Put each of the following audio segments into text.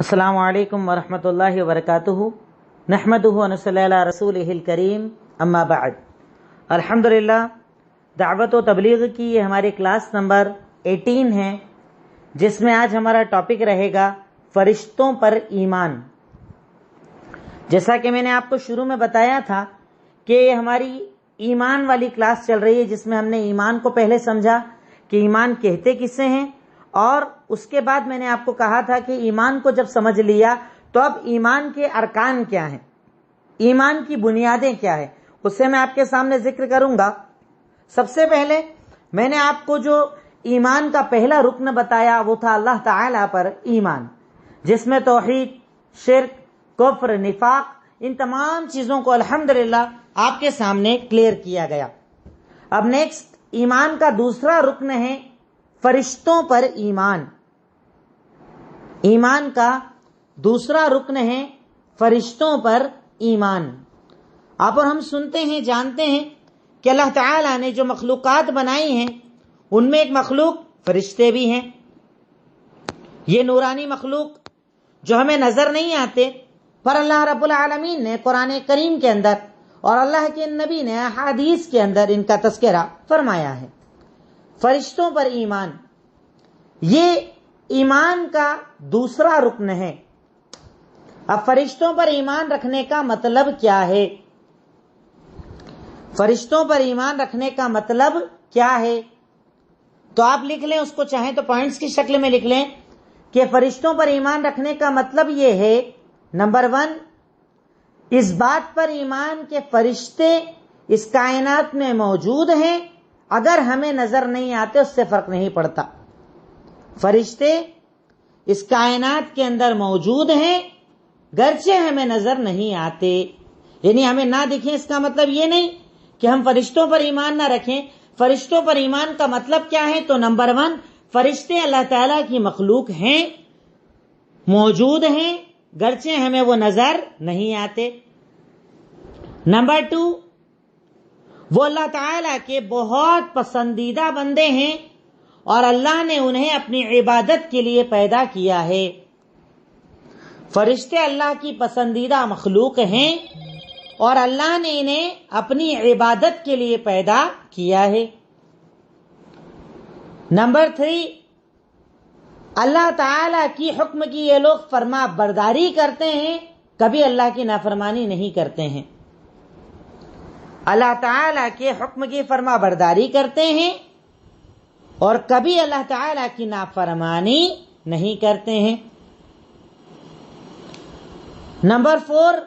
السلام علیکم ورحمۃ اللہ وبرکاتہ نحمدہ ونصلی علی رسولہ الکریم اما بعد۔ الحمدللہ دعوت و تبلیغ کی یہ ہماری کلاس نمبر 18 ہے، جس میں آج ہمارا ٹاپک رہے گا فرشتوں پر ایمان۔ جیسا کہ میں نے آپ کو شروع میں بتایا تھا کہ یہ ہماری ایمان والی کلاس چل رہی ہے، جس میں ہم نے ایمان کو پہلے سمجھا کہ ایمان کہتے کسے ہیں، اور اس کے بعد میں نے آپ کو کہا تھا کہ ایمان کو جب سمجھ لیا تو اب ایمان کے ارکان کیا ہیں، ایمان کی بنیادیں کیا ہیں، اس سے میں آپ کے سامنے ذکر کروں گا۔ سب سے پہلے میں نے آپ کو جو ایمان کا پہلا رکن بتایا وہ تھا اللہ تعالیٰ پر ایمان، جس میں توحید، شرک، کفر، نفاق، ان تمام چیزوں کو الحمدللہ آپ کے سامنے کلیئر کیا گیا۔ اب نیکسٹ ایمان کا دوسرا رکن ہے فرشتوں پر ایمان۔ ایمان کا دوسرا رکن ہے فرشتوں پر ایمان۔ آپ اور ہم سنتے ہیں، جانتے ہیں کہ اللہ تعالیٰ نے جو مخلوقات بنائی ہیں ان میں ایک مخلوق فرشتے بھی ہیں۔ یہ نورانی مخلوق جو ہمیں نظر نہیں آتے، پر اللہ رب العالمین نے قرآن کریم کے اندر اور اللہ کے نبی نے احادیث کے اندر ان کا تذکرہ فرمایا ہے۔ فرشتوں پر ایمان، یہ ایمان کا دوسرا رکن ہے۔ اب فرشتوں پر ایمان رکھنے کا مطلب کیا ہے؟ فرشتوں پر ایمان رکھنے کا مطلب کیا ہے؟ تو آپ لکھ لیں اس کو، چاہیں تو پوائنٹس کی شکل میں لکھ لیں کہ فرشتوں پر ایمان رکھنے کا مطلب یہ ہے، نمبر 1، اس بات پر ایمان کہ فرشتے اس کائنات میں موجود ہیں، اگر ہمیں نظر نہیں آتے اس سے فرق نہیں پڑتا۔ فرشتے اس کائنات کے اندر موجود ہیں گرچہ ہمیں نظر نہیں آتے، یعنی ہمیں نہ دکھیں اس کا مطلب یہ نہیں کہ ہم فرشتوں پر ایمان نہ رکھیں۔ فرشتوں پر ایمان کا مطلب کیا ہے؟ تو نمبر 1، فرشتے اللہ تعالیٰ کی مخلوق ہیں، موجود ہیں گرچہ ہمیں وہ نظر نہیں آتے۔ نمبر 2، وہ اللہ تعالیٰ کے بہت پسندیدہ بندے ہیں اور اللہ نے انہیں اپنی عبادت کے لیے پیدا کیا ہے۔ فرشتے اللہ کی پسندیدہ مخلوق ہیں اور اللہ نے انہیں اپنی عبادت کے لیے پیدا کیا ہے۔ نمبر 3، اللہ تعالیٰ کی حکم کی یہ لوگ فرما برداری کرتے ہیں، کبھی اللہ کی نافرمانی نہیں کرتے ہیں۔ اللہ تعالیٰ کے حکم کی فرما برداری کرتے ہیں اور کبھی اللہ تعالیٰ کی نافرمانی نہیں کرتے ہیں۔ نمبر 4،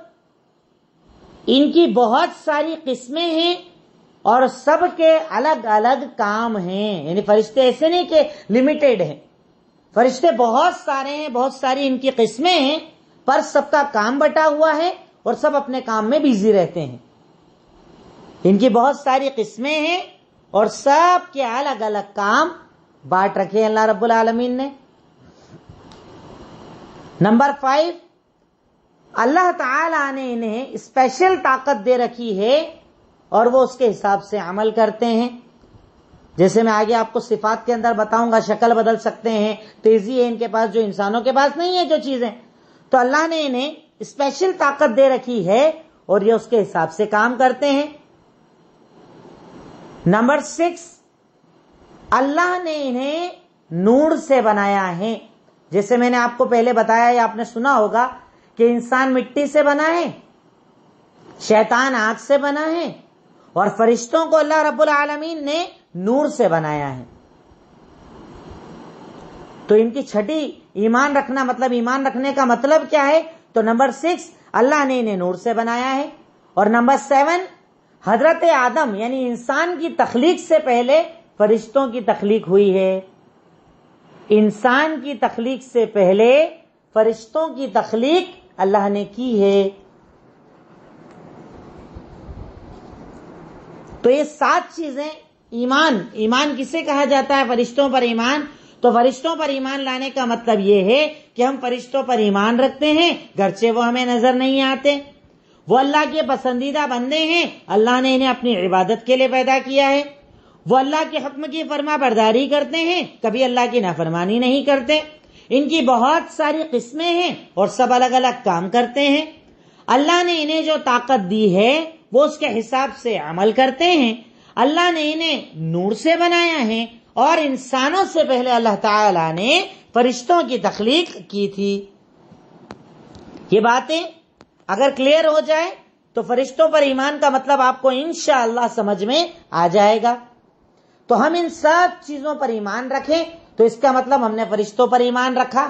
ان کی بہت ساری قسمیں ہیں اور سب کے الگ الگ کام ہیں، یعنی فرشتے ایسے نہیں کہ لمیٹڈ ہیں، فرشتے بہت سارے ہیں، بہت ساری ان کی قسمیں ہیں، پر سب کا کام بٹا ہوا ہے اور سب اپنے کام میں بزی رہتے ہیں۔ ان کی بہت ساری قسمیں ہیں اور سب کے الگ الگ کام بانٹ رکھے ہیں اللہ رب العالمین نے۔ نمبر 5، اللہ تعالیٰ نے انہیں اسپیشل طاقت دے رکھی ہے اور وہ اس کے حساب سے عمل کرتے ہیں۔ جیسے میں آگے آپ کو صفات کے اندر بتاؤں گا، شکل بدل سکتے ہیں، تیزی ہے ان کے پاس جو انسانوں کے پاس نہیں ہے جو چیزیں، تو اللہ نے انہیں اسپیشل طاقت دے رکھی ہے اور یہ اس کے حساب سے کام کرتے ہیں۔ نمبر 6، اللہ نے انہیں نور سے بنایا ہے۔ جیسے میں نے آپ کو پہلے بتایا یا آپ نے سنا ہوگا کہ انسان مٹی سے بنا ہے، شیطان آگ سے بنا ہے اور فرشتوں کو اللہ رب العالمین نے نور سے بنایا ہے۔ تو ان کی چھٹی ایمان رکھنا، مطلب ایمان رکھنے کا مطلب کیا ہے؟ تو نمبر 6، اللہ نے انہیں نور سے بنایا ہے، اور نمبر 7، حضرت آدم یعنی انسان کی تخلیق سے پہلے فرشتوں کی تخلیق ہوئی ہے۔ انسان کی تخلیق سے پہلے فرشتوں کی تخلیق اللہ نے کی ہے۔ تو یہ 7 چیزیں ایمان کسے کہا جاتا ہے؟ فرشتوں پر ایمان۔ تو فرشتوں پر ایمان لانے کا مطلب یہ ہے کہ ہم فرشتوں پر ایمان رکھتے ہیں گرچہ وہ ہمیں نظر نہیں آتے، وہ اللہ کے پسندیدہ بندے ہیں، اللہ نے انہیں اپنی عبادت کے لیے پیدا کیا ہے، وہ اللہ کے حکم کی فرما برداری کرتے ہیں، کبھی اللہ کی نافرمانی نہیں کرتے، ان کی بہت ساری قسمیں ہیں اور سب الگ الگ کام کرتے ہیں. اللہ نے انہیں جو طاقت دی ہے وہ اس کے حساب سے عمل کرتے ہیں. اللہ نے انہیں نور سے بنایا ہے اور انسانوں سے پہلے اللہ تعالی نے فرشتوں کی تخلیق کی تھی. یہ باتیں اگر کلیئر ہو جائے تو فرشتوں پر ایمان کا مطلب آپ کو انشاءاللہ سمجھ میں آ جائے گا. تو ہم ان سب چیزوں پر ایمان رکھیں تو اس کا مطلب ہم نے فرشتوں پر ایمان رکھا.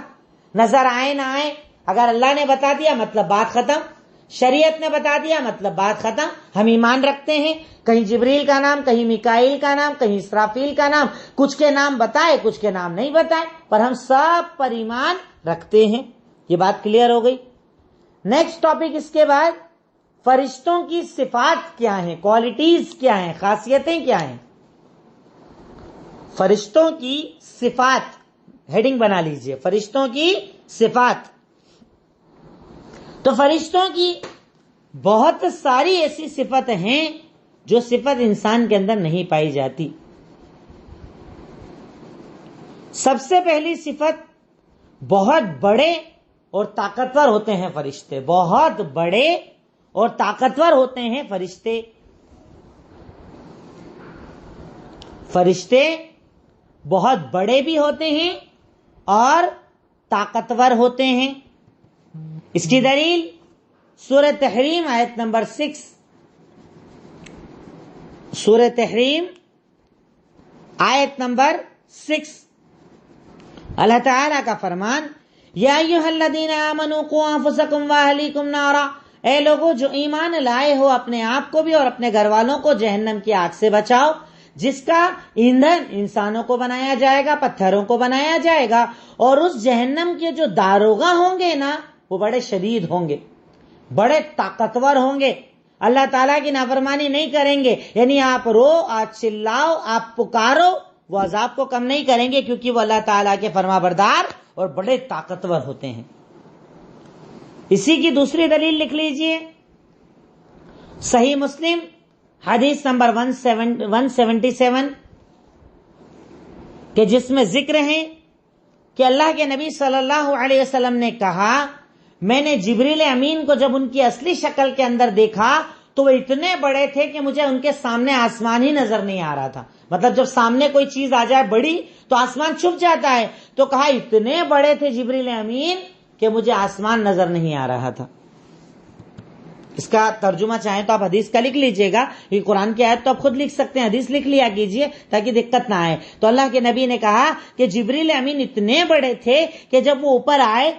نظر آئے نہ آئے، اگر اللہ نے بتا دیا مطلب بات ختم، شریعت نے بتا دیا مطلب بات ختم. ہم ایمان رکھتے ہیں، کہیں جبریل کا نام، کہیں میکائیل کا نام، کہیں اسرافیل کا نام، کچھ کے نام بتائے کچھ کے نام نہیں بتائے، پر ہم سب پر ایمان رکھتے ہیں. یہ بات کلیئر ہو گئی. نیکسٹ ٹاپک اس کے بعد فرشتوں کی صفات کیا ہیں، کوالٹیز کیا ہیں، خاصیتیں کیا ہیں. فرشتوں کی صفات، ہیڈنگ بنا لیجئے، فرشتوں کی صفات. تو فرشتوں کی بہت ساری ایسی صفتیں ہیں جو صفت انسان کے اندر نہیں پائی جاتی. سب سے پہلی صفت، بہت بڑے اور طاقتور ہوتے ہیں فرشتے. بہت بڑے اور طاقتور ہوتے ہیں فرشتے. فرشتے بہت بڑے بھی ہوتے ہیں اور طاقتور ہوتے ہیں. اس کی دلیل سورہ تحریم آیت نمبر 6، سورہ تحریم آیت نمبر 6، اللہ تعالیٰ کا فرمان، یا ایھا الذین آمنوا قوا انفسکم واہلیکم نارا، اے لوگو جو ایمان لائے ہو اپنے آپ کو بھی اور اپنے گھر والوں کو جہنم کی آگ سے بچاؤ، جس کا ایندھن انسانوں کو بنایا جائے گا، پتھروں کو بنایا جائے گا، اور اس جہنم کے جو داروغہ ہوں گے نا وہ بڑے شدید ہوں گے، بڑے طاقتور ہوں گے، اللہ تعالیٰ کی نافرمانی نہیں کریں گے. یعنی آپ رو، آپ چلاؤ، آپ پکارو، وہ عذاب کو کم نہیں کریں گے کیونکہ وہ اللہ تعالیٰ کے فرما بردار اور بڑے طاقتور ہوتے ہیں. اسی کی دوسری دلیل لکھ لیجئے، صحیح مسلم حدیث نمبر 177 کہ جس میں ذکر ہے کہ اللہ کے نبی صلی اللہ علیہ وسلم نے کہا، میں نے جبریل امین کو جب ان کی اصلی شکل کے اندر دیکھا تو وہ اتنے بڑے تھے کہ مجھے ان کے سامنے آسمان ہی نظر نہیں آ رہا تھا. مطلب جب سامنے کوئی چیز آ جائے بڑی تو آسمان چھپ جاتا ہے، تو کہا اتنے بڑے تھے جبریل امین کہ مجھے آسمان نظر نہیں آ رہا تھا. اس کا ترجمہ چاہیں تو آپ حدیث کا لکھ لیجئے گا، یہ قرآن کی آیت تو آپ خود لکھ سکتے ہیں، حدیث لکھ لیا کیجئے تاکہ دقت نہ آئے. تو اللہ کے نبی نے کہا کہ جبریل امین اتنے بڑے تھے کہ جب وہ اوپر آئے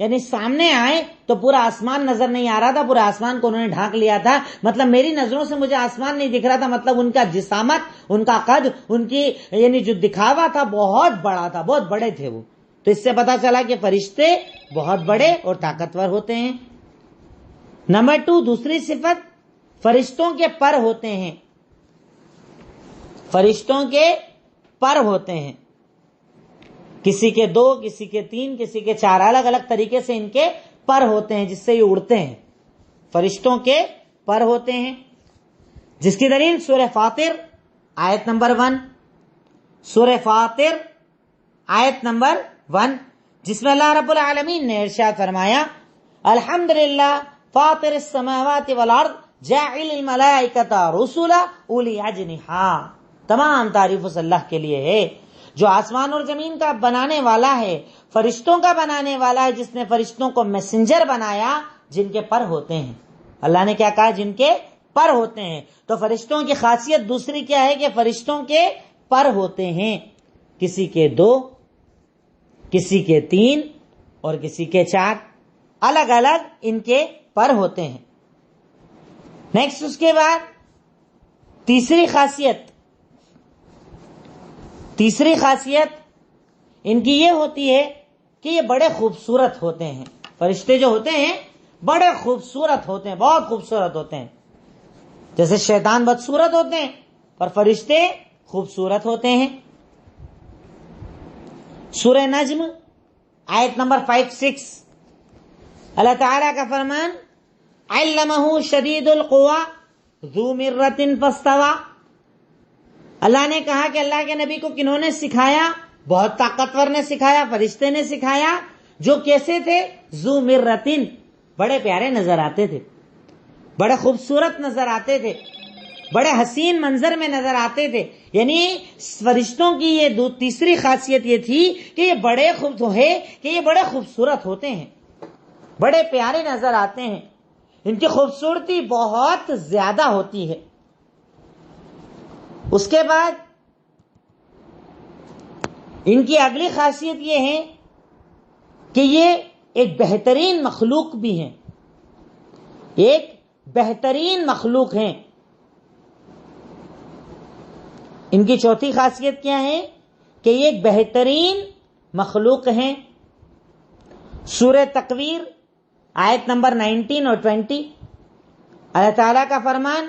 یعنی سامنے آئے تو پورا آسمان نظر نہیں آ رہا تھا، پورا آسمان کو انہوں نے ڈھانک لیا تھا. مطلب میری نظروں سے مجھے آسمان نہیں دکھ رہا تھا، مطلب ان کا جسامت، ان کا قد، ان کی یعنی جو دکھاوا تھا بہت بڑا تھا، بہت بڑے تھے وہ. تو اس سے پتا چلا کہ فرشتے بہت بڑے اور طاقتور ہوتے ہیں. نمبر 2، دوسری صفت، فرشتوں کے پر ہوتے ہیں. فرشتوں کے پر ہوتے ہیں، کسی کے 2، کسی کے 3، کسی کے 4، الگ الگ طریقے سے ان کے پر ہوتے ہیں جس سے یہ اڑتے ہیں. فرشتوں کے پر ہوتے ہیں، جس کی دلیل سورہ فاطر آیت نمبر 1، سورہ فاطر آیت نمبر 1، جس میں اللہ رب العالمین نے ارشاد فرمایا، الحمدللہ فاطر السماوات والارض جاعل الملائکۃ رسلا اولی اجنحہ. تمام تعریف اس اللہ کے لیے ہے جو آسمان اور زمین کا بنانے والا ہے، فرشتوں کا بنانے والا ہے، جس نے فرشتوں کو میسنجر بنایا جن کے پر ہوتے ہیں. اللہ نے کیا کہا؟ جن کے پر ہوتے ہیں. تو فرشتوں کی خاصیت دوسری کیا ہے کہ فرشتوں کے پر ہوتے ہیں، کسی کے 2، کسی کے 3 اور کسی کے 4، الگ الگ ان کے پر ہوتے ہیں. نیکسٹ اس کے بعد تیسری خاصیت ان کی یہ ہوتی ہے کہ یہ بڑے خوبصورت ہوتے ہیں. فرشتے جو ہوتے ہیں بڑے خوبصورت ہوتے ہیں، بہت خوبصورت ہوتے ہیں. جیسے شیطان بدصورت ہوتے ہیں پر فرشتے خوبصورت ہوتے ہیں. سورہ نجم آیت نمبر 5-6 اللہ تعالیٰ کا فرمان، علمہ شدید القوی ذو مرۃ فاستوی. اللہ نے کہا کہ اللہ کے نبی کو کنہوں نے سکھایا؟ بہت طاقتور نے سکھایا، فرشتے نے سکھایا، جو کیسے تھے؟ ذو مرتن، بڑے پیارے نظر آتے تھے، بڑے خوبصورت نظر آتے تھے، بڑے حسین منظر میں نظر آتے تھے. یعنی فرشتوں کی یہ تیسری خاصیت یہ تھی کہ یہ بڑے خوبصورت ہوتے ہیں، بڑے پیارے نظر آتے ہیں، ان کی خوبصورتی بہت زیادہ ہوتی ہے. اس کے بعد ان کی اگلی خاصیت یہ ہے کہ یہ ایک بہترین مخلوق بھی ہیں، ایک بہترین مخلوق ہیں. ان کی چوتھی خاصیت کیا ہے کہ یہ ایک بہترین مخلوق ہیں. سورہ تکویر آیت نمبر 19 اور 20، اللہ تعالیٰ کا فرمان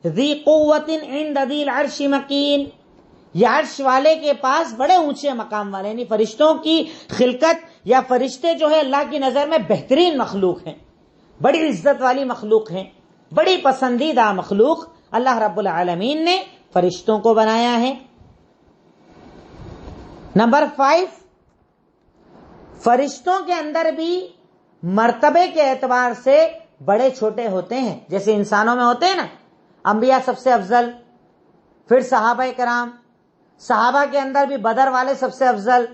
ذی قوت عند ذی العرش مکین، یہ عرش والے کے پاس بڑے اونچے مقام والے، یعنی فرشتوں کی خلقت یا فرشتے جو ہے اللہ کی نظر میں بہترین مخلوق ہیں، بڑی عزت والی مخلوق ہیں، بڑی پسندیدہ مخلوق اللہ رب العالمین نے فرشتوں کو بنایا ہے. نمبر 5، فرشتوں کے اندر بھی مرتبے کے اعتبار سے بڑے چھوٹے ہوتے ہیں، جیسے انسانوں میں ہوتے ہیں نا، انبیاء سب سے افضل، پھر صحابہ کرام، صحابہ کے اندر بھی بدر والے سب سے افضل،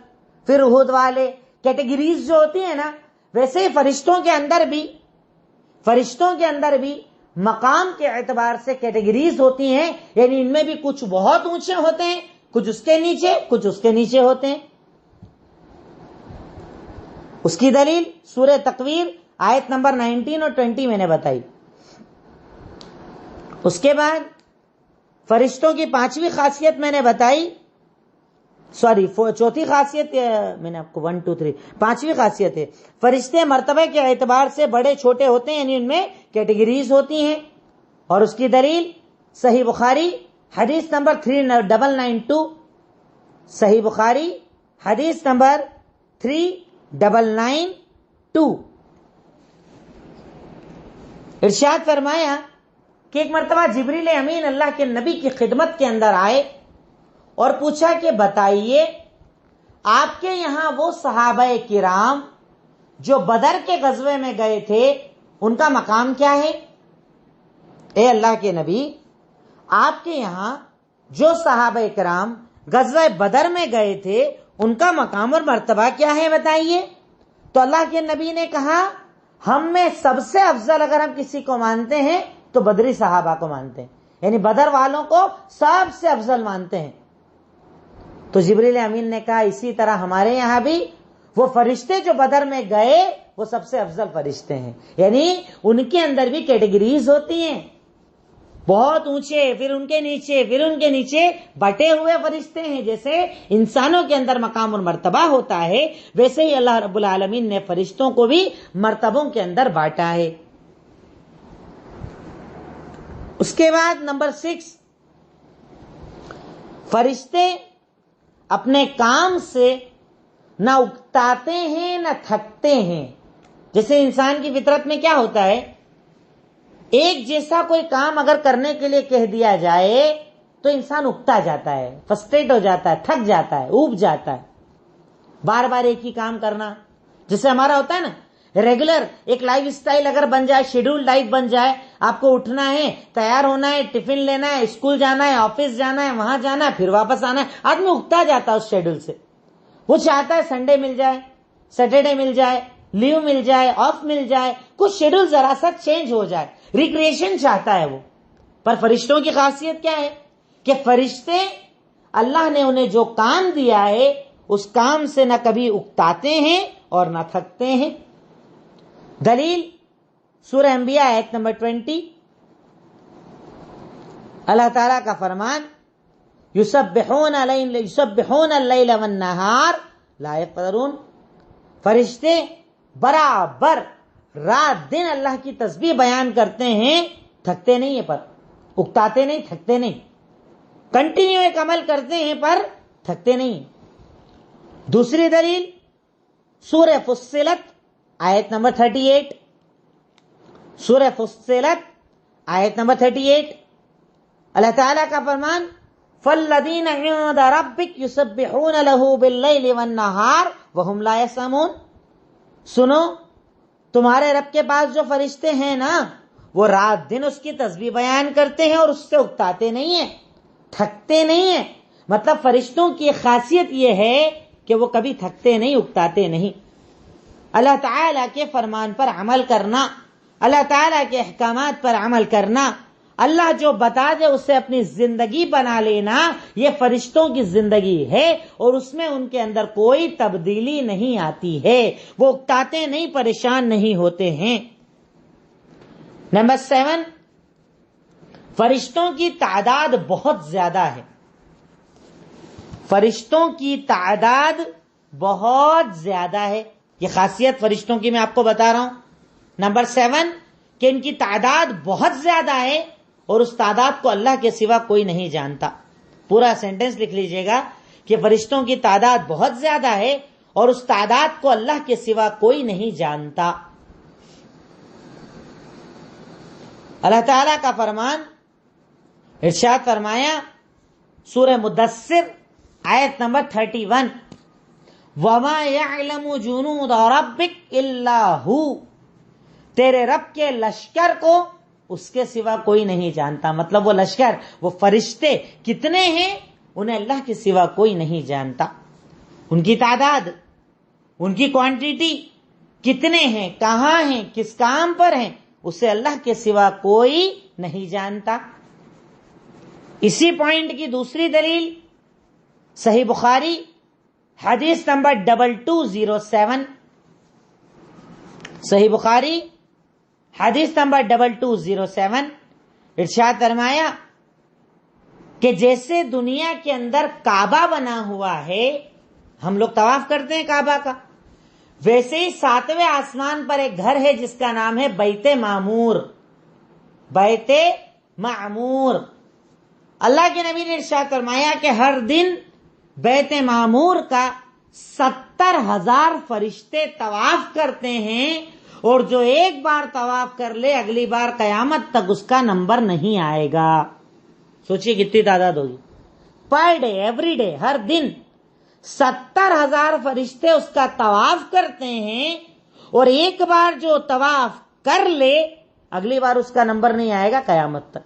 پھر احد والے، کیٹیگریز جو ہوتی ہیں نا، ویسے ہی فرشتوں کے اندر بھی مقام کے اعتبار سے کیٹیگریز ہوتی ہیں. یعنی ان میں بھی کچھ بہت اونچے ہوتے ہیں، کچھ اس کے نیچے ہوتے ہیں. اس کی دلیل سورہ تکویر آیت نمبر 19 اور 20 میں نے بتائی. اس کے بعد فرشتوں کی پانچویں خاصیت میں نے بتائی، چوتھی خاصیت میں نے آپ کو 1 2 3 پانچویں خاصیت ہے فرشتے مرتبے کے اعتبار سے بڑے چھوٹے ہوتے ہیں، یعنی ان میں کیٹیگریز ہوتی ہیں. اور اس کی دلیل صحیح بخاری حدیث نمبر 3992، صحیح بخاری حدیث نمبر 3992، ارشاد فرمایا کہ ایک مرتبہ جبریل امین اللہ کے نبی کی خدمت کے اندر آئے اور پوچھا کہ بتائیے آپ کے یہاں وہ صحابہ کرام جو بدر کے غزوے میں گئے تھے ان کا مقام کیا ہے؟ اے اللہ کے نبی، آپ کے یہاں جو صحابہ کرام غزوہ بدر میں گئے تھے ان کا مقام اور مرتبہ کیا ہے بتائیے. تو اللہ کے نبی نے کہا ہم میں سب سے افضل اگر ہم کسی کو مانتے ہیں تو بدری صحابہ کو مانتے ہیں، یعنی بدر والوں کو سب سے افضل مانتے ہیں. تو جبریل امین نے کہا اسی طرح ہمارے یہاں بھی وہ فرشتے جو بدر میں گئے وہ سب سے افضل فرشتے ہیں، یعنی ان کے اندر بھی کیٹیگریز ہوتی ہیں، بہت اونچے، پھر ان کے نیچے بٹے ہوئے فرشتے ہیں. جیسے انسانوں کے اندر مقام اور مرتبہ ہوتا ہے ویسے ہی اللہ رب العالمین نے فرشتوں کو بھی مرتبوں کے اندر بانٹا ہے. اس کے بعد نمبر 6، فرشتے اپنے کام سے نہ اکتاتے ہیں نہ تھکتے ہیں. جیسے انسان کی فطرت میں کیا ہوتا ہے، ایک جیسا کوئی کام اگر کرنے کے لیے کہہ دیا جائے تو انسان اکتا جاتا ہے، فرسٹریٹ ہو جاتا ہے، تھک جاتا ہے، اوب جاتا ہے. بار بار ایک ہی کام کرنا، جیسے ہمارا ہوتا ہے نا ریگولر ایک لائف سٹائل اگر بن جائے، شیڈول لائف بن جائے، آپ کو اٹھنا ہے، تیار ہونا ہے، ٹفن لینا ہے، اسکول جانا ہے، آفس جانا ہے، وہاں جانا ہے، پھر واپس آنا ہے، آدمی اکتا جاتا ہے اس شیڈول سے. وہ چاہتا ہے سنڈے مل جائے، سیٹرڈے مل جائے، لیو مل جائے، آف مل جائے، کچھ شیڈول ذرا سا چینج ہو جائے، ریکریشن چاہتا ہے وہ. پر فرشتوں کی خاصیت کیا ہے کہ فرشتے اللہ نے انہیں جو کام دیا ہے اس کام سے نہ کبھی اکتاتے ہیں اور نہ تھکتے ہیں. دلیل سورہ انبیاء آیت نمبر 20، اللہ تعالیٰ کا فرمان یسبحون اللیل والنہار لا یفترون، فرشتے برابر رات دن اللہ کی تسبیح بیان کرتے ہیں، تھکتے نہیں ہیں، پر اکتاتے نہیں، تھکتے نہیں، کنٹینیو ایک عمل کرتے ہیں پر تھکتے نہیں. دوسری دلیل سورہ فصلت آیت نمبر 38، سورہ فصلت آیت نمبر 38، اللہ تعالیٰ کا فرمان فالذین عند ربک یسبحون لہ باللیل والنہار وہم لا یسامون. سنو، تمہارے رب کے پاس جو فرشتے ہیں نا، وہ رات دن اس کی تسبیح بیان کرتے ہیں اور اس سے اکتاتے نہیں ہیں، تھکتے نہیں ہیں. مطلب فرشتوں کی خاصیت یہ ہے کہ وہ کبھی تھکتے نہیں، اکتاتے نہیں. اللہ تعالیٰ کے فرمان پر عمل کرنا، اللہ تعالیٰ کے احکامات پر عمل کرنا، اللہ جو بتا دے اسے اپنی زندگی بنا لینا، یہ فرشتوں کی زندگی ہے اور اس میں ان کے اندر کوئی تبدیلی نہیں آتی ہے. وہ اکتاتے نہیں، پریشان نہیں ہوتے ہیں. نمبر 7، فرشتوں کی تعداد بہت زیادہ ہے. فرشتوں کی تعداد بہت زیادہ ہے. یہ خاصیت فرشتوں کی میں آپ کو بتا رہا ہوں. نمبر 7 کہ ان کی تعداد بہت زیادہ ہے اور اس تعداد کو اللہ کے سوا کوئی نہیں جانتا. پورا سینٹنس لکھ لیجئے گا کہ فرشتوں کی تعداد بہت زیادہ ہے اور اس تعداد کو اللہ کے سوا کوئی نہیں جانتا. اللہ تعالیٰ کا فرمان، ارشاد فرمایا سورہ مدثر آیت نمبر 31، وَمَا يَعْلَمُ جُنُودَ رَبِّكَ إِلَّا هُوَ. تیرے رب کے لشکر کو اس کے سوا کوئی نہیں جانتا. مطلب وہ لشکر، وہ فرشتے کتنے ہیں انہیں اللہ کے سوا کوئی نہیں جانتا. ان کی تعداد، ان کی کوانٹیٹی کتنے ہیں، کہاں ہیں، کس کام پر ہیں، اسے اللہ کے سوا کوئی نہیں جانتا. اسی پوائنٹ کی دوسری دلیل صحیح بخاری حدیث نمبر 2207، صحیح بخاری حدیث نمبر 2207، ارشاد فرمایا کہ جیسے دنیا کے اندر کعبہ بنا ہوا ہے، ہم لوگ طواف کرتے ہیں کعبہ کا، ویسے ہی 7ویں آسمان پر ایک گھر ہے جس کا نام ہے بیت معمور. بیت معمور. اللہ کے نبی نے ارشاد فرمایا کہ ہر دن بیت معمور کا 70,000 فرشتے طواف کرتے ہیں، اور جو ایک بار طواف کر لے اگلی بار قیامت تک اس کا نمبر نہیں آئے گا. سوچئے کتنی تعداد ہوگی. پر ڈے، ایوری ڈے، ہر دن 70,000 فرشتے اس کا طواف کرتے ہیں، اور ایک بار جو طواف کر لے اگلی بار اس کا نمبر نہیں آئے گا قیامت تک.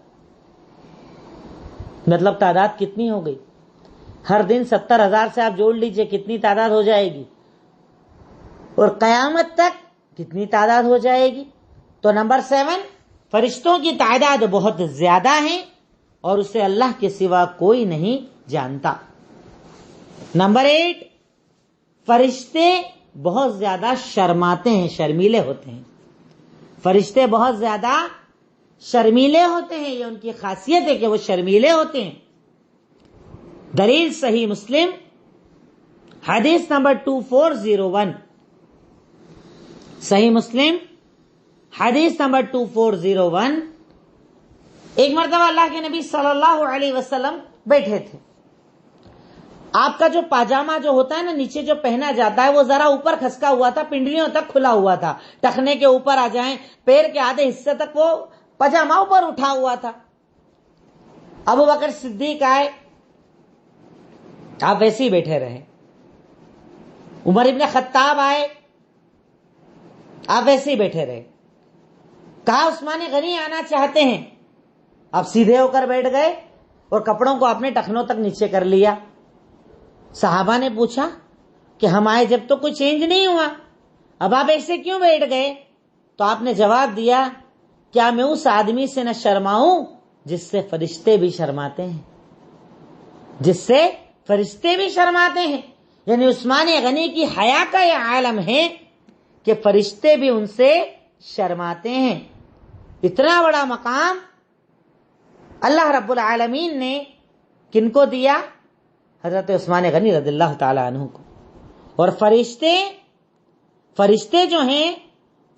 مطلب تعداد کتنی ہو گئی؟ ہر دن 70,000 سے آپ جوڑ لیجئے کتنی تعداد ہو جائے گی، اور قیامت تک کتنی تعداد ہو جائے گی. تو نمبر 7، فرشتوں کی تعداد بہت زیادہ ہے اور اسے اللہ کے سوا کوئی نہیں جانتا. نمبر 8، فرشتے بہت زیادہ شرماتے ہیں، شرمیلے ہوتے ہیں. فرشتے بہت زیادہ شرمیلے ہوتے ہیں، یہ ان کی خاصیت ہے کہ وہ شرمیلے ہوتے ہیں. دلیل صحیح مسلم حدیث نمبر 2401، صحیح مسلم حدیث نمبر 2401. ایک مرتبہ اللہ کے نبی صلی اللہ علیہ وسلم بیٹھے تھے. آپ کا جو پاجامہ جو ہوتا ہے نا، نیچے جو پہنا جاتا ہے وہ ذرا اوپر کھسکا ہوا تھا، پنڈلیوں تک کھلا ہوا تھا، ٹخنے کے اوپر آ جائیں، پیر کے آدھے حصے تک وہ پاجامہ اوپر اٹھا ہوا تھا. ابو بکر صدیق آئے، آپ ویسے ہی بیٹھے رہے. عمر ابن خطاب آئے، آپ ویسے ہی بیٹھے رہے. کہا عثمان غنی آنا چاہتے ہیں، آپ سیدھے ہو کر بیٹھ گئے اور کپڑوں کو اپنے ٹخنوں تک نیچے کر لیا. صحابہ نے پوچھا کہ ہم آئے جب تو کوئی چینج نہیں ہوا، اب آپ ایسے کیوں بیٹھ گئے؟ تو آپ نے جواب دیا، کیا میں اس آدمی سے نہ شرماؤں جس سے فرشتے بھی شرماتے ہیں، جس سے فرشتے بھی شرماتے ہیں. یعنی عثمان غنی کی حیا کا یہ عالم ہے کہ فرشتے بھی ان سے شرماتے ہیں. اتنا بڑا مقام اللہ رب العالمین نے کن کو دیا؟ حضرت عثمان غنی رضی اللہ تعالی عنہ کو. اور فرشتے جو ہیں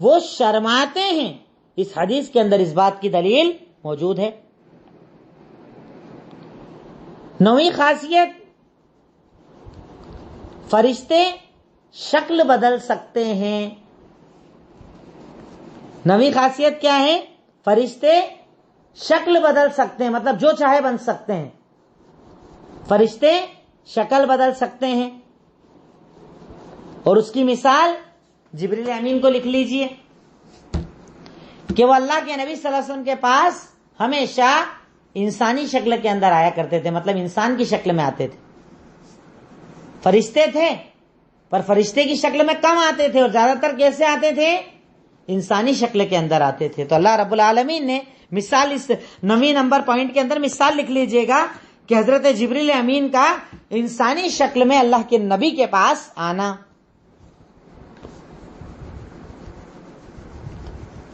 وہ شرماتے ہیں. اس حدیث کے اندر اس بات کی دلیل موجود ہے. 9ویں خاصیت، فرشتے شکل بدل سکتے ہیں. 9ویں خاصیت کیا ہے؟ فرشتے شکل بدل سکتے ہیں، مطلب جو چاہے بن سکتے ہیں. فرشتے شکل بدل سکتے ہیں، اور اس کی مثال جبریل امین کو لکھ لیجئے کہ وہ اللہ کے نبی صلی اللہ علیہ وسلم کے پاس ہمیشہ انسانی شکل کے اندر آیا کرتے تھے، مطلب انسان کی شکل میں آتے تھے. فرشتے تھے پر فرشتے کی شکل میں کم آتے تھے، اور زیادہ تر کیسے آتے تھے؟ انسانی شکل کے اندر آتے تھے. تو اللہ رب العالمین نے مثال اس 9 نمبر پوائنٹ کے اندر مثال لکھ لیجئے گا کہ حضرت جبریل امین کا انسانی شکل میں اللہ کے نبی کے پاس آنا.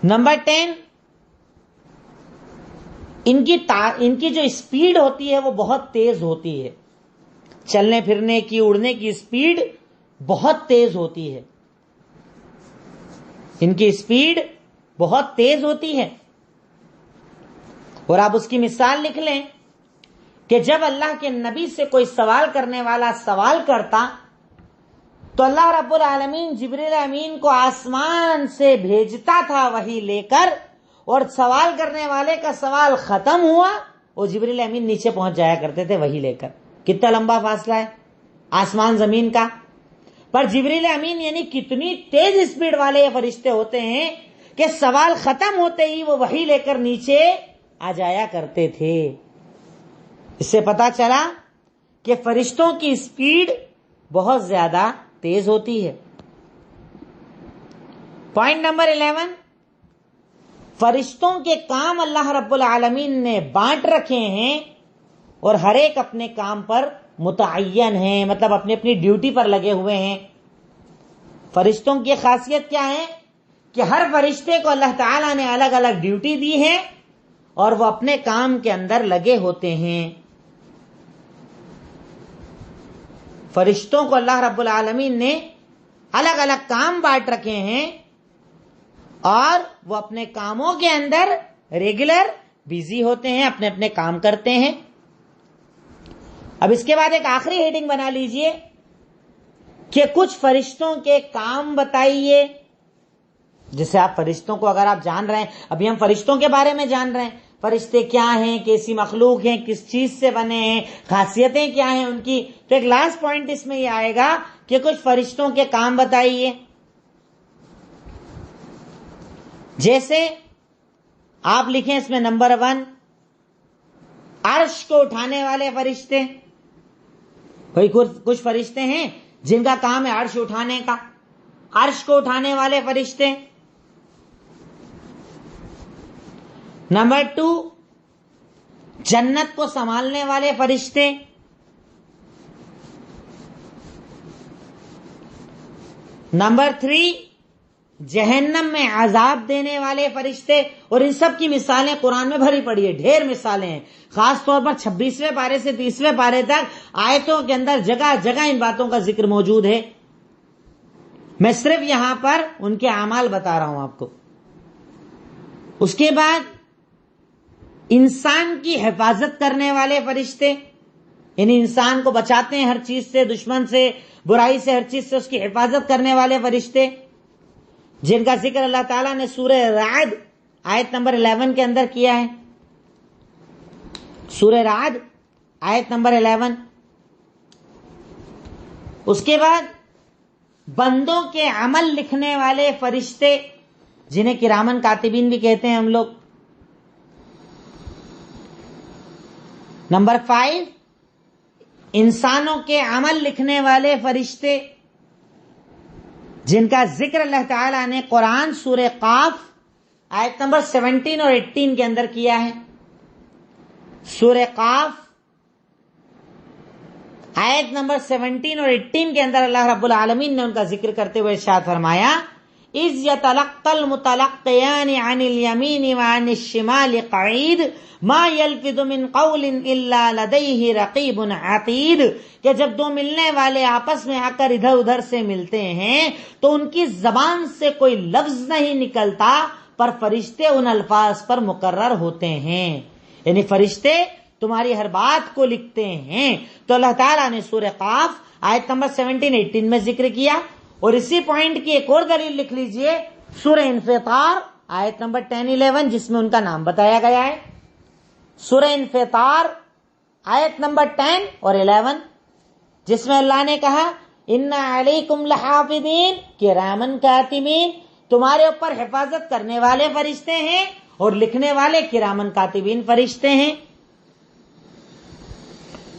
نمبر 10، ان کی جو اسپیڈ ہوتی ہے وہ بہت تیز ہوتی ہے. چلنے پھرنے کی، اڑنے کی اسپیڈ بہت تیز ہوتی ہے. ان کی اسپیڈ بہت تیز ہوتی ہے. اور آپ اس کی مثال لکھ لیں کہ جب اللہ کے نبی سے کوئی سوال کرنے والا سوال کرتا تو اللہ رب العالمین جبریل امین کو آسمان سے بھیجتا تھا وحی لے کر، اور سوال کرنے والے کا سوال ختم ہوا اور جبریل امین نیچے پہنچ جایا کرتے تھے وحی لے کر. کتنا لمبا فاصلہ ہے آسمان زمین کا. پر جبریل امین یعنی کتنی تیز اسپیڈ والے یہ فرشتے ہوتے ہیں کہ سوال ختم ہوتے ہی وہ وحی لے کر نیچے آ جایا کرتے تھے. اس سے پتا چلا کہ فرشتوں کی اسپیڈ بہت زیادہ تیز ہوتی ہے. پوائنٹ نمبر 11، فرشتوں کے کام اللہ رب العالمین نے بانٹ رکھے ہیں اور ہر ایک اپنے کام پر متعین ہیں، مطلب اپنی اپنی ڈیوٹی پر لگے ہوئے ہیں. فرشتوں کی خاصیت کیا ہے کہ ہر فرشتے کو اللہ تعالیٰ نے الگ الگ ڈیوٹی دی ہے اور وہ اپنے کام کے اندر لگے ہوتے ہیں. فرشتوں کو اللہ رب العالمین نے الگ الگ کام بانٹ رکھے ہیں اور وہ اپنے کاموں کے اندر ریگولر بیزی ہوتے ہیں، اپنے اپنے کام کرتے ہیں. اب اس کے بعد ایک آخری ہیڈنگ بنا لیجئے کہ کچھ فرشتوں کے کام بتائیے. جیسے آپ فرشتوں کو اگر آپ جان رہے ہیں، ابھی ہم فرشتوں کے بارے میں جان رہے ہیں، فرشتے کیا ہیں، کیسی مخلوق ہیں، کس چیز سے بنے ہیں، خاصیتیں کیا ہیں ان کی، تو ایک لاسٹ پوائنٹ اس میں یہ آئے گا کہ کچھ فرشتوں کے کام بتائیے. جیسے آپ لکھیں اس میں نمبر 1، عرش کو اٹھانے والے فرشتے. کچھ فرشتے ہیں جن کا کام ہے عرش اٹھانے کا، عرش کو اٹھانے والے فرشتے. نمبر 2، جنت کو سنبھالنے والے فرشتے. نمبر 3، جہنم میں عذاب دینے والے فرشتے. اور ان سب کی مثالیں قرآن میں بھری پڑی ہے، ڈھیر مثالیں ہیں. خاص طور پر 26ویں پارے سے 30ویں پارے تک آیتوں کے اندر جگہ جگہ ان باتوں کا ذکر موجود ہے. میں صرف یہاں پر ان کے اعمال بتا رہا ہوں آپ کو. اس کے بعد انسان کی حفاظت کرنے والے فرشتے، یعنی انسان کو بچاتے ہیں ہر چیز سے، دشمن سے، برائی سے، ہر چیز سے اس کی حفاظت کرنے والے فرشتے، جن کا ذکر اللہ تعالیٰ نے سورہ رعد آیت نمبر 11 کے اندر کیا ہے. سورہ رعد آیت نمبر 11. اس کے بعد بندوں کے عمل لکھنے والے فرشتے، جنہیں کرامن کاتبین بھی کہتے ہیں ہم لوگ. نمبر 5، انسانوں کے عمل لکھنے والے فرشتے، جن کا ذکر اللہ تعالیٰ نے قرآن سورہ قاف آیت نمبر 17 اور 18 کے اندر کیا ہے. سورہ قاف آیت نمبر 17 اور 18 کے اندر اللہ رب العالمین نے ان کا ذکر کرتے ہوئے ارشاد فرمایا، اِذْ يَتَلَقَّى الْمُتَلَقِّيَانِ عَنِ الْيَمِينِ وَعَنِ الشِّمَالِ قَعِيدٌ مَا يَلْفِظُ مِنْ قَوْلٍ إِلَّا لَدَيْهِ رَقِيبٌ عَتِيدٌ. کہ جب دو ملنے والے آپس میں آ کر ادھر ادھر سے ملتے ہیں تو ان کی زبان سے کوئی لفظ نہیں نکلتا، پر فرشتے ان الفاظ پر مقرر ہوتے ہیں. یعنی فرشتے تمہاری ہر بات کو لکھتے ہیں. تو اللہ تعالیٰ نے سورہ قاف آیت نمبر 17-18 میں ذکر کیا. اور اسی پوائنٹ کی ایک اور دلیل لکھ لیجئے، سورہ انفطار آیت نمبر 10-11 جس میں ان کا نام بتایا گیا ہے. سورہ انفطار آیت نمبر 10 اور 11 جس میں اللہ نے کہا اِنَّ عَلَيْكُمْ لَحَافِظِينَ کِرَامًا کاتبین، تمہارے اوپر حفاظت کرنے والے فرشتے ہیں اور لکھنے والے کرامن کاتبین فرشتے ہیں۔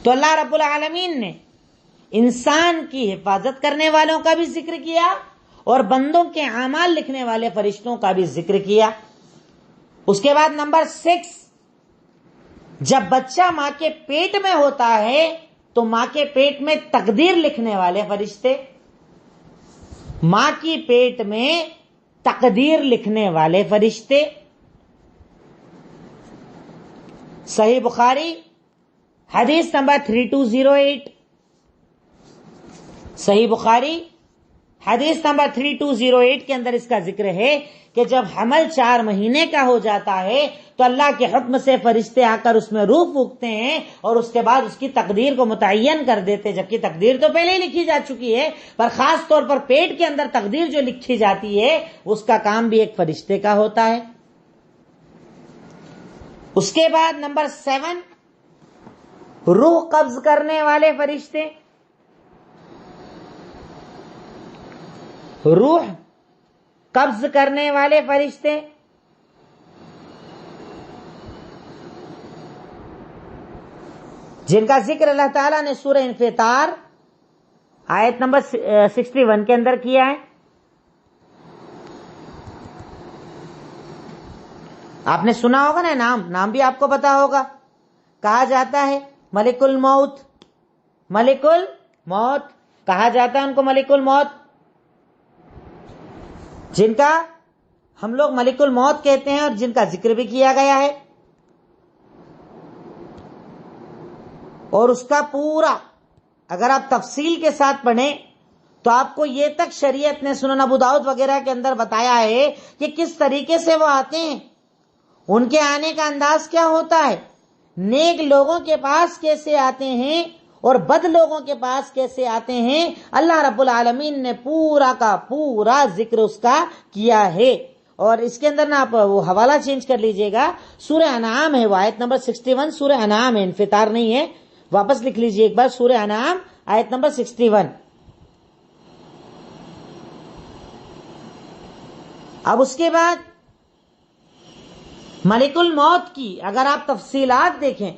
تو اللہ رب العالمین نے انسان کی حفاظت کرنے والوں کا بھی ذکر کیا اور بندوں کے اعمال لکھنے والے فرشتوں کا بھی ذکر کیا۔ اس کے بعد نمبر 6، جب بچہ ماں کے پیٹ میں ہوتا ہے تو ماں کے پیٹ میں تقدیر لکھنے والے فرشتے، ماں کی پیٹ میں تقدیر لکھنے والے فرشتے۔ صحیح بخاری حدیث نمبر 3208، صحیح بخاری حدیث نمبر 3208 کے اندر اس کا ذکر ہے کہ جب حمل 4 مہینے کا ہو جاتا ہے تو اللہ کے حکم سے فرشتے آ کر اس میں روح پھونکتے ہیں اور اس کے بعد اس کی تقدیر کو متعین کر دیتے، جبکہ تقدیر تو پہلے ہی لکھی جا چکی ہے، پر خاص طور پر پیٹ کے اندر تقدیر جو لکھی جاتی ہے اس کا کام بھی ایک فرشتے کا ہوتا ہے۔ اس کے بعد نمبر 7، روح قبض کرنے والے فرشتے، روح قبض کرنے والے فرشتے۔ جن کا ذکر اللہ تعالیٰ نے سورہ انفطار آیت نمبر 61 کے اندر کیا ہے۔ آپ نے سنا ہوگا نا، نام بھی آپ کو پتا ہوگا۔ کہا جاتا ہے ملک الموت، ملک الموت کہا جاتا ہے ان کو، ملک الموت، جن کا ہم لوگ ملک الموت کہتے ہیں اور جن کا ذکر بھی کیا گیا ہے۔ اور اس کا پورا اگر آپ تفصیل کے ساتھ پڑھیں تو آپ کو یہ تک شریعت نے سنن ابو داؤد وغیرہ کے اندر بتایا ہے کہ کس طریقے سے وہ آتے ہیں، ان کے آنے کا انداز کیا ہوتا ہے، نیک لوگوں کے پاس کیسے آتے ہیں اور بد لوگوں کے پاس کیسے آتے ہیں۔ اللہ رب العالمین نے پورا کا پورا ذکر اس کا کیا ہے۔ اور اس کے اندر نا آپ وہ حوالہ چینج کر لیجئے گا، سورہ انعام ہے وہ آیت نمبر 61، سورہ انعام ہے، انفطار نہیں ہے، واپس لکھ لیجئے ایک بار، سورہ انعام آیت نمبر 61۔ اب اس کے بعد ملک الموت کی اگر آپ تفصیلات دیکھیں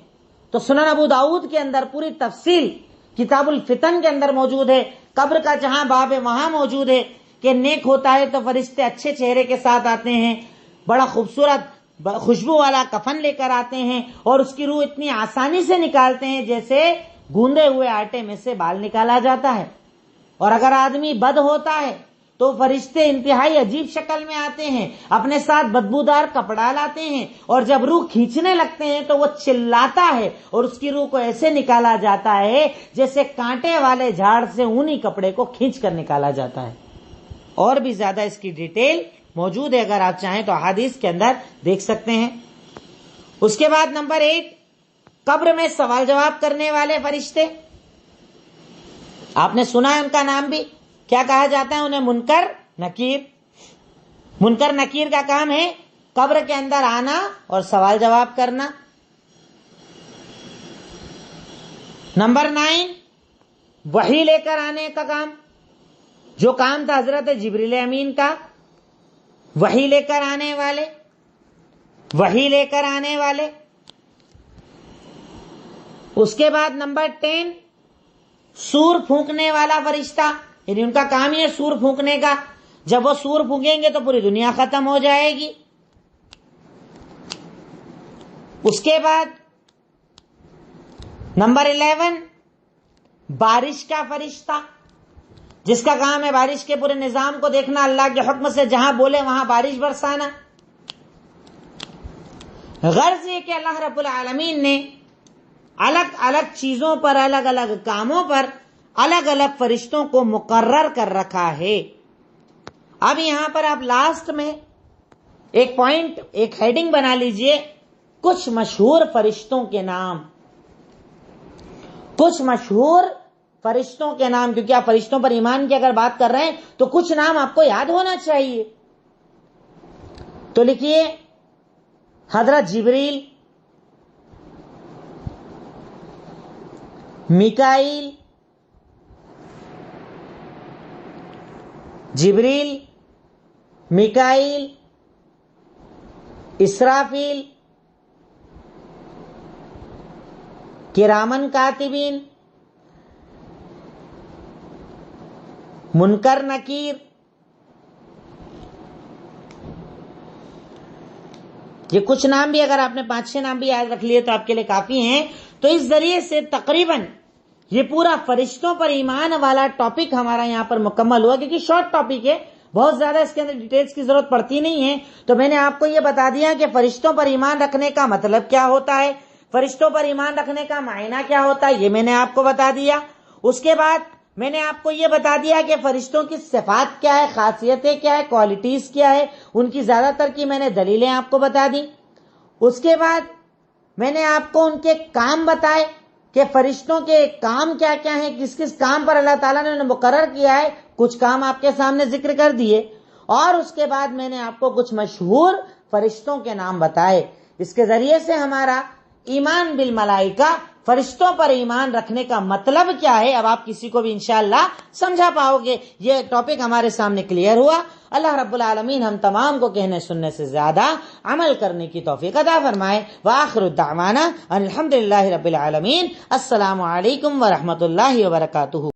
تو سنن ابو داؤد کے اندر پوری تفصیل کتاب الفتن کے اندر موجود ہے۔ قبر کا جہاں باب ہے وہاں موجود ہے کہ نیک ہوتا ہے تو فرشتے اچھے چہرے کے ساتھ آتے ہیں، بڑا خوبصورت خوشبو والا کفن لے کر آتے ہیں اور اس کی روح اتنی آسانی سے نکالتے ہیں جیسے گوندے ہوئے آٹے میں سے بال نکالا جاتا ہے۔ اور اگر آدمی بد ہوتا ہے تو فرشتے انتہائی عجیب شکل میں آتے ہیں، اپنے ساتھ بدبودار کپڑا لاتے ہیں اور جب روح کھینچنے لگتے ہیں تو وہ چلاتا ہے اور اس کی روح کو ایسے نکالا جاتا ہے جیسے کانٹے والے جھاڑ سے اونی کپڑے کو کھینچ کر نکالا جاتا ہے۔ اور بھی زیادہ اس کی ڈیٹیل موجود ہے، اگر آپ چاہیں تو احادیث کے اندر دیکھ سکتے ہیں۔ اس کے بعد نمبر 8، قبر میں سوال جواب کرنے والے فرشتے، آپ نے سنا ہے ان کا نام بھی، کیا کہا جاتا ہے انہیں؟ منکر نکیر۔ منکر نکیر کا کام ہے قبر کے اندر آنا اور سوال جواب کرنا۔ نمبر 9، وحی لے کر آنے کا کام، جو کام تھا حضرت جبریل امین کا، وحی لے کر آنے والے، وحی لے کر آنے والے۔ اس کے بعد نمبر 10، سور پھونکنے والا فرشتہ، یعنی ان کا کام ہی ہے سور پھونکنے کا، جب وہ سور پھونکیں گے تو پوری دنیا ختم ہو جائے گی۔ اس کے بعد نمبر 11، بارش کا فرشتہ، جس کا کام ہے بارش کے پورے نظام کو دیکھنا، اللہ کے حکم سے جہاں بولے وہاں بارش برسانا۔ غرض یہ کہ اللہ رب العالمین نے الگ الگ چیزوں پر، الگ الگ کاموں پر الگ الگ فرشتوں کو مقرر کر رکھا ہے۔ اب یہاں پر آپ لاسٹ میں ایک پوائنٹ، ایک ہیڈنگ بنا لیجئے، کچھ مشہور فرشتوں کے نام، کچھ مشہور فرشتوں کے نام، کیونکہ آپ فرشتوں پر ایمان کی اگر بات کر رہے ہیں تو کچھ نام آپ کو یاد ہونا چاہیے۔ تو لکھیے حضرت جبریل، میکائیل، جبریل، میکائیل، اسرافیل، کرامن کاتبین، منکر نکیر، یہ کچھ نام بھی اگر آپ نے 5-6 نام بھی یاد رکھ لیے تو آپ کے لیے کافی ہیں. تو اس ذریعے سے تقریباً یہ پورا فرشتوں پر ایمان والا ٹاپک ہمارا یہاں پر مکمل ہوا، کیونکہ شارٹ ٹاپک ہے، بہت زیادہ اس کے اندر ڈیٹیلز کی ضرورت پڑتی نہیں ہے. تو میں نے آپ کو یہ بتا دیا کہ فرشتوں پر ایمان رکھنے کا مطلب کیا ہوتا ہے، فرشتوں پر ایمان رکھنے کا معنی کیا ہوتا ہے، یہ میں نے آپ کو بتا دیا. اس کے بعد میں نے آپ کو یہ بتا دیا کہ فرشتوں کی صفات کیا ہے، خاصیتیں کیا ہے، کوالٹیز کیا ہے، ان کی زیادہ تر کی میں نے دلیلیں آپ کو بتا دی. اس کے بعد میں نے آپ کو ان کے کام بتائے کہ فرشتوں کے کام کیا کیا ہیں، کس کس کام پر اللہ تعالیٰ نے انہیں مقرر کیا ہے، کچھ کام آپ کے سامنے ذکر کر دیے. اور اس کے بعد میں نے آپ کو کچھ مشہور فرشتوں کے نام بتائے. اس کے ذریعے سے ہمارا ایمان بالملائکہ، فرشتوں پر ایمان رکھنے کا مطلب کیا ہے، اب آپ کسی کو بھی انشاءاللہ سمجھا پاؤ گے. یہ ٹاپک ہمارے سامنے کلیئر ہوا. اللہ رب العالمین ہم تمام کو کہنے سننے سے زیادہ عمل کرنے کی توفیق عطا فرمائے. وآخر دعوانا ان الحمدللہ رب العالمین. السلام علیکم ورحمۃ اللہ وبرکاتہ.